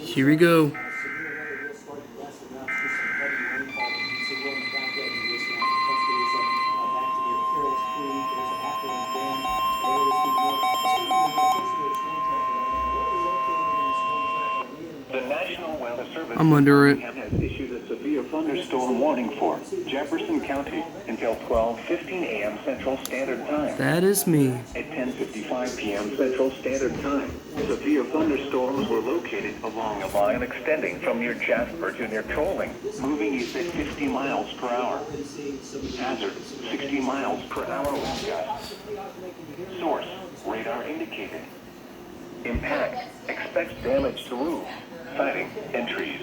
Here we go. The National Weather Service I'm under it. has issued a severe thunderstorm warning for Jefferson County until 12:15 a.m. Central Standard Time. That is me. At 10:55 p.m. Central Standard Time, severe thunderstorms were located along a line extending from near Jasper to near Trolling, moving east at 50 miles per hour. Hazard, 60 miles per hour wind gusts. Source, radar indicated. Impact, expects damage to roof, siding, and trees.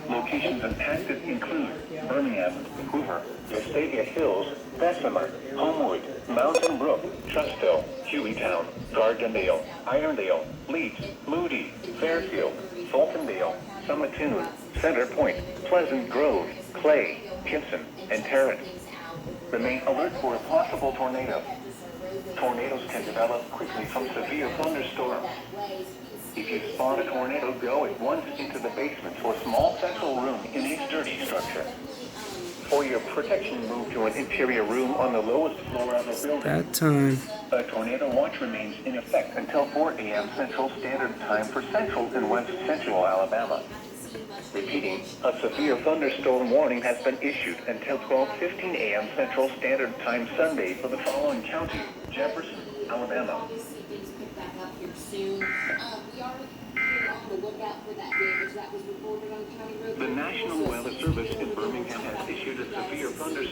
Locations impacted include Birmingham, Hoover, Vestavia Hills, Bessemer, Homewood, Mountain Brook, Trustville, Hueytown, Gardendale, Irondale, Leeds, Moody, Fairfield, Fultondale, Summatoon, Center Point, Pleasant Grove, Clay, Kimpson, and Terrace. Remain alert for a possible tornado. Tornadoes can develop quickly from severe thunderstorms. If you spot a tornado, go at once into the basement or small central room in a sturdy structure. For your protection, move to an interior room on the lowest floor of the building. That time. A tornado watch remains in effect until 4 a.m. Central Standard Time for central and west central Alabama. Repeating, a severe thunderstorm warning has been issued until 12:15 a.m. Central Standard Time Sunday for the following county: Jefferson, Alabama. The National Weather Service in Birmingham has issued a severe thunderstorm